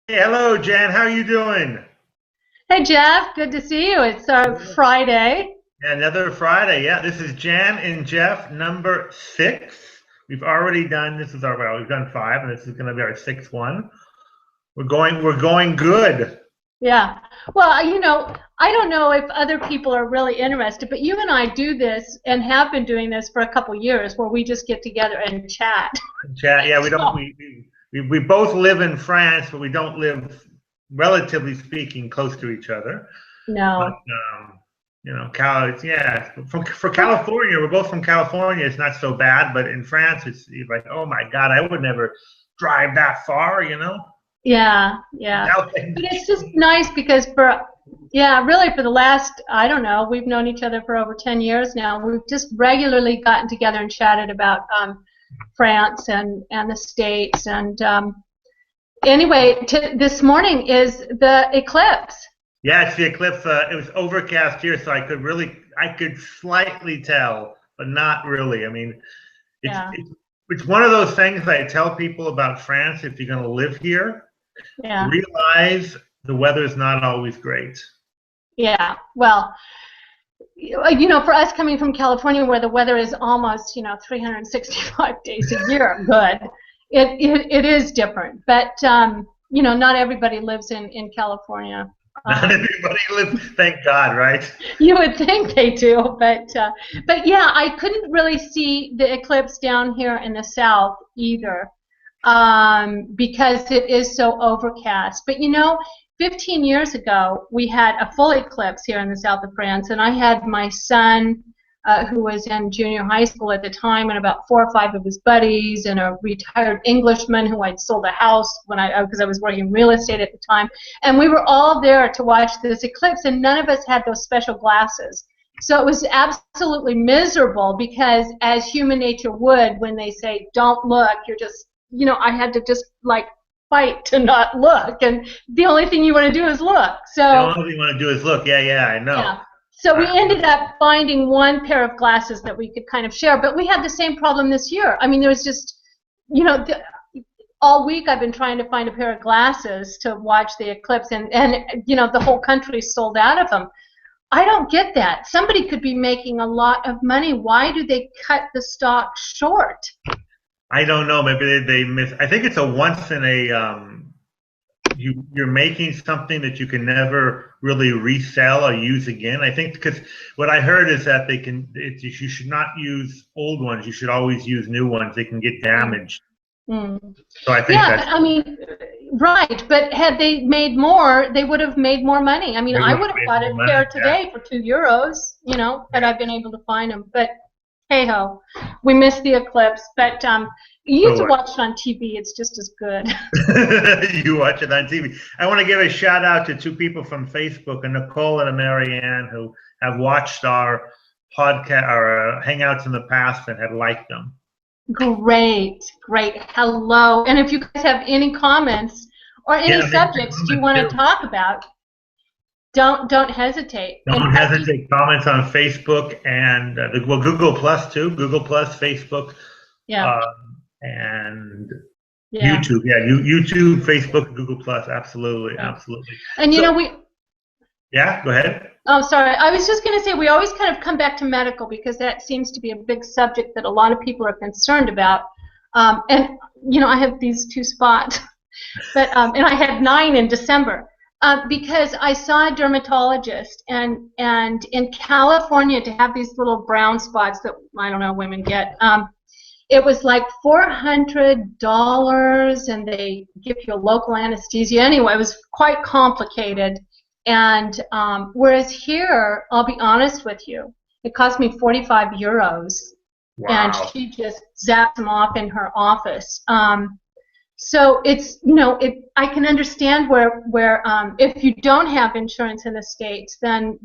Hey, hello, Jan. How are you doing? Hey Jeff, good to see you. It's Friday. Yeah, another Friday. Yeah, this is Jan and Jeff, number six. We've already done. This is our well, we've done five, and this is going to be our sixth one. We're going good. Yeah. Well, I don't know if other people are really interested, but you and I do this and have been doing this for a couple years where we just get together and chat. Chat. Yeah, we don't. So, We both live in France, but we don't live, relatively speaking, close to each other. But no. Yeah, for California, we're both from California. It's not so bad, but in France, it's like, oh my God, I would never drive that far. Yeah, yeah. Now, But it's just nice because really for the last, I don't know, we've known each other for over 10 years now. We've just regularly gotten together and chatted about France and the States. And anyway, this morning is the eclipse. yeah, it's the eclipse. It was overcast here, so I could slightly tell, but not really. I mean, it's Yeah, it's it's one of those things I tell people about France. If you're going to live here, yeah, realize the weather is not always great. yeah. Well, for us coming from California, where the weather is almost, 365 days a year, good. It is different, but not everybody lives in California. Not Um, everybody lives. Thank God, right? you would think they do, but yeah, I couldn't really see the eclipse down here in the south either, because it is so overcast. But 15 years ago, we had a full eclipse here in the south of France, and I had my son, who was in junior high school at the time, and about 4 or 5 of his buddies, and a retired Englishman who I'd sold a house because I was working in real estate at the time, and we were all there to watch this eclipse, and none of us had those special glasses. So it was absolutely miserable because, as human nature would, when they say don't look, you're just, I had to just like fight to not look, and the only thing you want to do is look. The So only thing you want to do is look. Yeah, yeah, I know. yeah. So we Uh, ended up finding one pair of glasses that we could kind of share, but we had the same problem this year. I mean, there was just, you know, the, all week I've been trying to find a pair of glasses to watch the eclipse, and the whole country's sold out of them. I don't get that. Somebody could be making a lot of money. Why do they cut the stock short? I don't know. Maybe they miss. I think it's a once in a you're making something that you can never really resell or use again. I think because what I heard is that you should not use old ones. You should always use new ones. They can get damaged. Mm. So I think Yeah, that's but I mean, right. But had they made more, they would have made more money. I mean, they I would would have have made bought more a money. pair Yeah. today for €2, had Yeah. I been able to find them. But hey ho, we missed the eclipse. But you used So to what? watch it on TV. It's just as good. You watch it on TV. I want to give a shout out to two people from Facebook, a Nicole and a Marianne, who have watched our podcast or hangouts in the past and had liked them. Great, great. Hello. And if you guys have any comments or Yeah, any make some subjects you comments want too. to talk about, don't hesitate. In Don't fact, you, hesitate. Comments on Facebook and Google Plus too. Google Plus, Facebook, yeah, and yeah, YouTube. Yeah, YouTube, Facebook, Google Plus. Absolutely, yeah. absolutely. And So we yeah, go ahead. Oh, sorry. I was just going to say we always kind of come back to medical because that seems to be a big subject that a lot of people are concerned about. And I have these two spots, but and I had 9 in December because I saw a dermatologist, and in California to have these little brown spots that I don't know women get. It was like $400, and they give you a local anesthesia. Anyway, it was quite complicated. And whereas here, I'll be honest with you, it cost me €45, and Wow. she just zapped them off in her office. So it's I can understand where if you don't have insurance in the States, then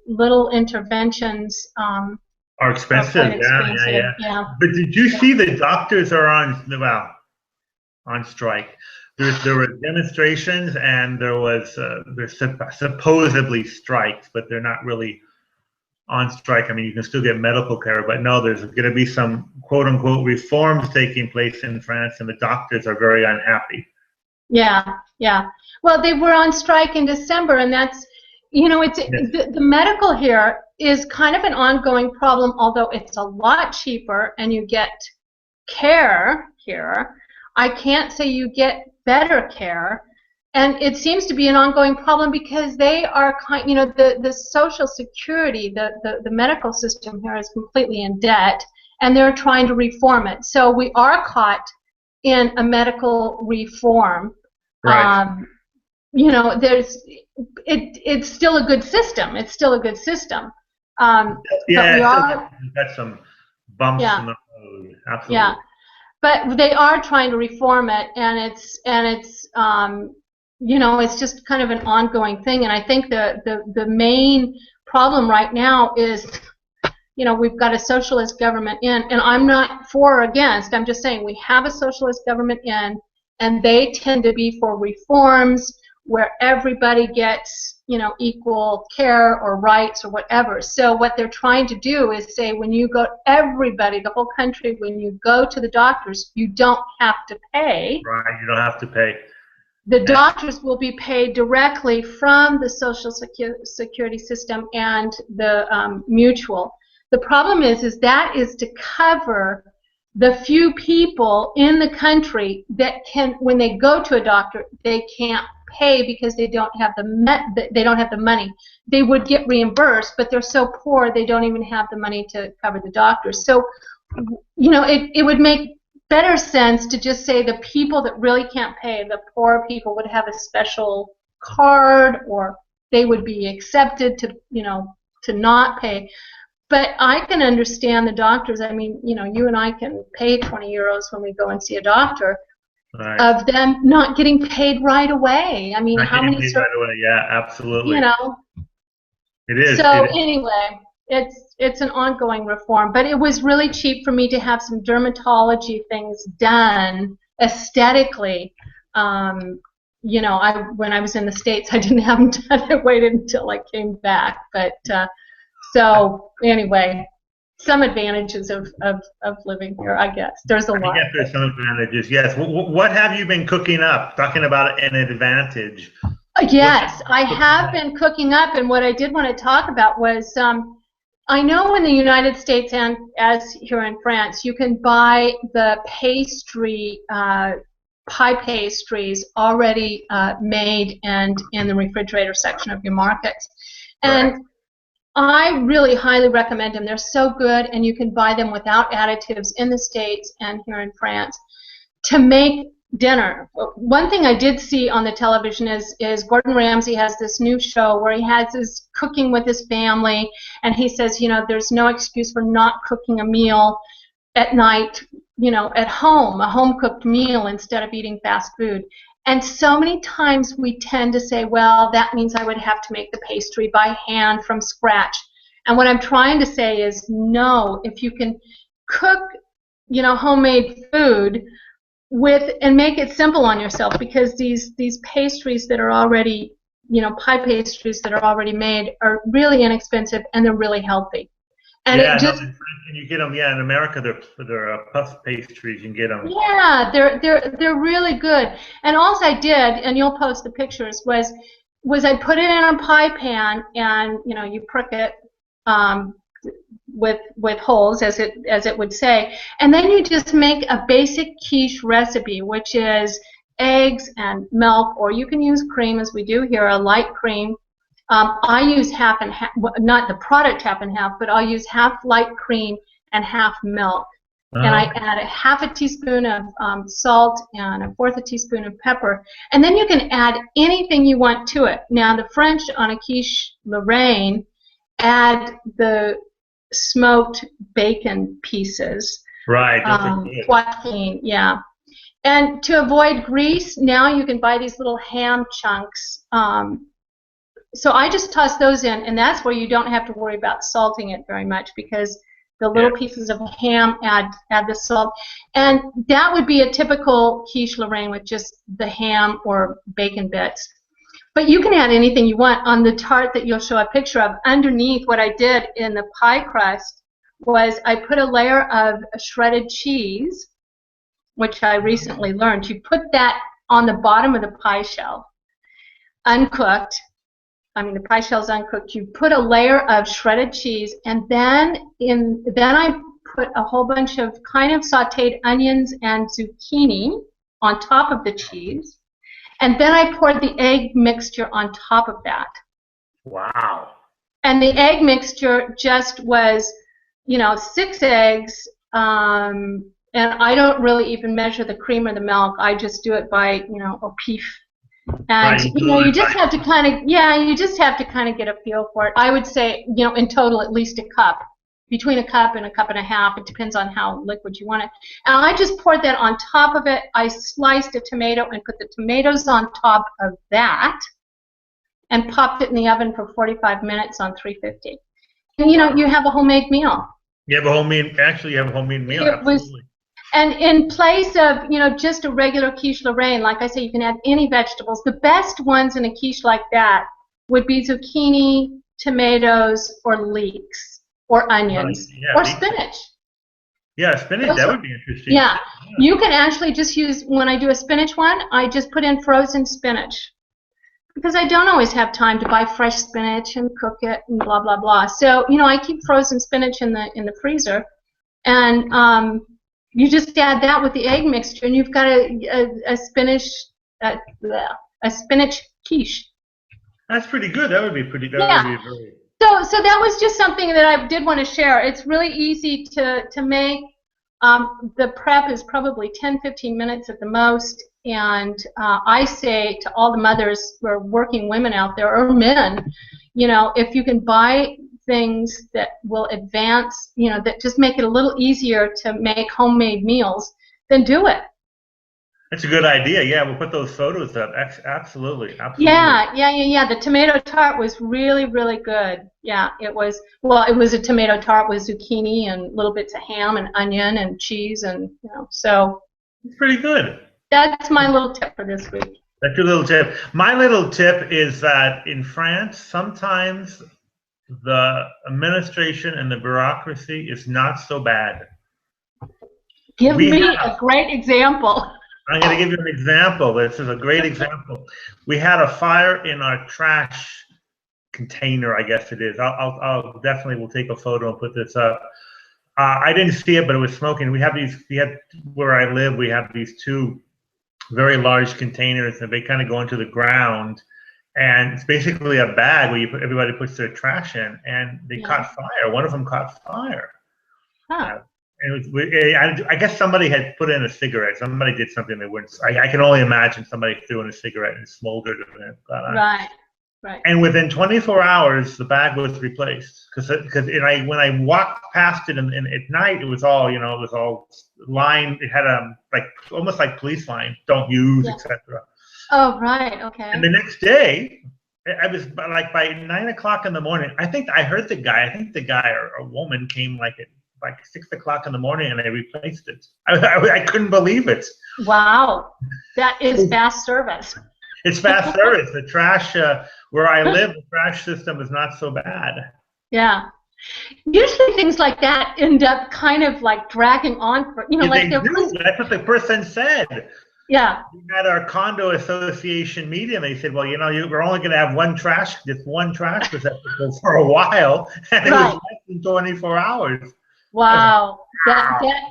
little interventions Are are quite expensive. Yeah, yeah, expensive. yeah. Yeah. But did you Yeah. see the doctors are on strike? There were demonstrations and there's supposedly strikes, but they're not really on strike. I mean, you can still get medical care, but no, there's going to be some quote unquote reforms taking place in France, and the doctors are very unhappy. Yeah, yeah. Well, they were on strike in December, and that's, it's Yes. the medical here is kind of an ongoing problem, although it's a lot cheaper and you get care here. I can't say you get better care, and it seems to be an ongoing problem because they are the Social Security, the medical system here is completely in debt, and they're trying to reform it. So we are caught in a medical reform. Right. It's still a good system. It's still a good system. But Yeah, we it's still are, got some bumps in yeah, the road. yeah. Absolutely. But they are trying to reform it, and it's just kind of an ongoing thing. And I think the main problem right now is, we've got a socialist government in, and I'm not for or against. I'm just saying we have a socialist government in, and they tend to be for reforms where everybody gets, equal care or rights or whatever. So what they're trying to do is say, when you go, everybody, the whole country, when you go to the doctors, you don't have to pay. Right. You don't have to pay. The doctors will be paid directly from the Social Security system and the mutual. The problem is that is to cover the few people in the country that can, when they go to a doctor, they can't pay because they don't have the money. They would get reimbursed, but they're so poor they don't even have the money to cover the doctors. So, it would make better sense to just say the people that really can't pay, the poor people, would have a special card, or they would be accepted to not pay. But I can understand the doctors. I mean, you and I can pay 20 euros when we go and see a doctor, Right. of them not getting paid right away. I mean, Not how getting many, paid right away. Yeah, absolutely. It is. So It is. anyway, it's an ongoing reform, but it was really cheap for me to have some dermatology things done aesthetically. When I was in the States, I didn't have them done. I waited until I came back. But so anyway, some advantages of living here, I guess. There's a I lot. guess there's some advantages. Yes. What have you been cooking up? Talking about an advantage. Yes, I have been cooking up, and what I did want to talk about was, I know in the United States and as here in France, you can buy the pie pastries already made and in the refrigerator section of your markets. And Right. I really highly recommend them. They're so good, and you can buy them without additives in the States and here in France to make dinner. One thing I did see on the television is Gordon Ramsay has this new show where he has his cooking with his family, and he says, there's no excuse for not cooking a meal at night, at home, a home-cooked meal instead of eating fast food. And so many times we tend to say, well, that means I would have to make the pastry by hand from scratch. And what I'm trying to say is, no, if you can cook, homemade food and make it simple on yourself, because these pastries that are already, pie pastries that are already made are really inexpensive and they're really healthy. And Yeah. it just, And you get them. Yeah. In America, they're puff pastries. You can get them. yeah, they're really good. And all I did, and you'll post the pictures, was I put it in a pie pan, and you prick it with holes, as it would say, and then you just make a basic quiche recipe, which is eggs and milk, or you can use cream, as we do here, a light cream. I use half and half, not the product half and half, but I'll use half light cream and half milk. And I add a half a teaspoon of salt and a fourth a teaspoon of pepper. And then you can add anything you want to it. Now, the French on a quiche Lorraine add the smoked bacon pieces. Right. Those are good. Poitrine, yeah. And to avoid grease, now you can buy these little ham chunks. So I just toss those in, and that's where you don't have to worry about salting it very much, because the little pieces of ham add the salt. And that would be a typical quiche Lorraine with just the ham or bacon bits. But you can add anything you want. On the tart that you'll show a picture of, underneath, what I did in the pie crust was I put a layer of shredded cheese, which I recently learned. You put that on the bottom of the pie shell, uncooked. I mean, the pie shell's uncooked. You put a layer of shredded cheese, and then I put a whole bunch of kind of sautéed onions and zucchini on top of the cheese, and then I poured the egg mixture on top of that. Wow. And the egg mixture just was, 6 eggs, and I don't really even measure the cream or the milk. I just do it by, au pif. And Right, you just have to kind of get a feel for it. I would say, in total at least a cup, between a cup and a cup and a half. It depends on how liquid you want it. And I just poured that on top of it. I sliced a tomato and put the tomatoes on top of that, and popped it in the oven for 45 minutes on 350. And you have a homemade meal. You have a homemade meal. Absolutely. And in place of, just a regular quiche Lorraine, like I say, you can add any vegetables. The best ones in a quiche like that would be zucchini, tomatoes, or leeks, or onions, or spinach. Yeah, spinach, that would be interesting. Yeah, you can actually just use, when I do a spinach one, I just put in frozen spinach, because I don't always have time to buy fresh spinach and cook it and blah, blah, blah. So, I keep frozen spinach in the freezer, and you just add that with the egg mixture, and you've got a spinach quiche. That's pretty good. That would be pretty. That would be very. So that was just something that I did want to share. It's really easy to make. The prep is probably 10-15 minutes at the most, and I say to all the mothers or working women out there, or men, if you can buy things that will advance, that just make it a little easier to make homemade meals, then do it. That's a good idea. Yeah, we'll put those photos up. Absolutely. Yeah. The tomato tart was really, really good. Yeah, it was. Well, it was a tomato tart with zucchini and little bits of ham and onion and cheese, and so. It's pretty good. That's my little tip for this week. That's your little tip. My little tip is that in France, sometimes the administration and the bureaucracy is not so bad. Give me a great example. I'm going to give you an example. This is a great example. We had a fire in our trash container, I guess it is. I'll definitely will take a photo and put this up. I didn't see it, but it was smoking. We had where I live, we have these 2 very large containers, and they kind of go into the ground. And it's basically a bag where everybody puts their trash in, and they caught fire. One of them caught fire. Huh. I guess somebody had put in a cigarette. Somebody did something they wouldn't. I can only imagine somebody threw in a cigarette and it smoldered and it got on. Right. And within 24 hours, the bag was replaced. Because when I walked past it and at night, it was all lined. It had almost like police line, don't use, etc. Oh, right, okay. And the next day, I was like by 9 o'clock in the morning. I think I heard the guy. I think the guy or a woman came at 6 o'clock in the morning, and they replaced it. I couldn't believe it. Wow, that is fast service. It's fast service. The trash where I live, the trash system is not so bad. Yeah. Usually things like that end up kind of like dragging on for That's what the person said. Yeah. We had our condo association meeting. They said, well, we're only going to have one trash receptacle for a while, and it was less than 24 hours. Wow. That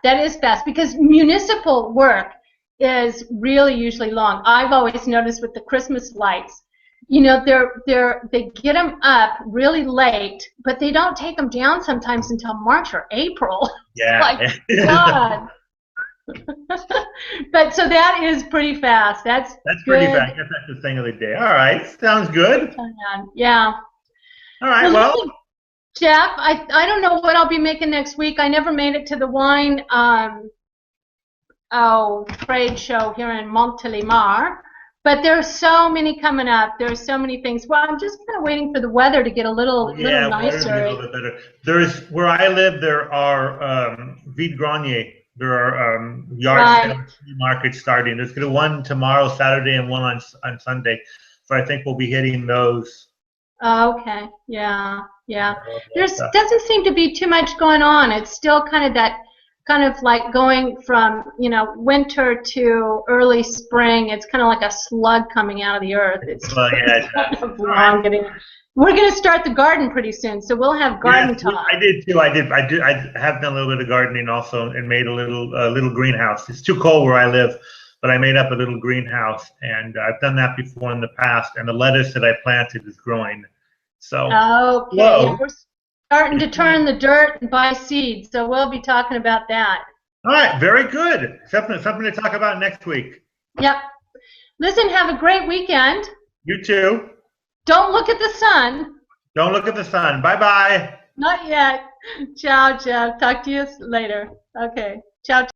is fast, because municipal work is really usually long. I've always noticed with the Christmas lights, they get them up really late, but they don't take them down sometimes until March or April. Yeah. Like, God. But so that is pretty fast. That's pretty fast. That's the thing of the day. All right, sounds good. Yeah. All right. Well, Jeff, I don't know what I'll be making next week. I never made it to the wine trade show here in Montélimar, but there's so many coming up. There's so many things. Well, I'm just kind of waiting for the weather to get a little nicer. A little bit better. Where I live, there are vide grenier. There are yard sales, markets starting. There's going to be one tomorrow, Saturday, and one on Sunday. So I think we'll be hitting those. Okay. Yeah. There doesn't seem to be too much going on. It's still kind of kind of like going from, winter to early spring. It's kind of like a slug coming out of the earth. It's Well, yeah, kind exactly. of long getting. We're going to start the garden pretty soon, so we'll have garden Yes, talk. I did too. I have done a little bit of gardening also, and made a little greenhouse. It's too cold where I live, but I made up a little greenhouse, and I've done that before in the past. And the lettuce that I planted is growing. So, Okay, yeah, whoa. we're starting to turn the dirt and buy seeds, so we'll be talking about that. All right, very good. Something to talk about next week. Yep. Listen, have a great weekend. You too. Don't look at the sun. Don't look at the sun. Bye-bye. Not yet. Ciao, Jeff. Talk to you later. Okay. Ciao.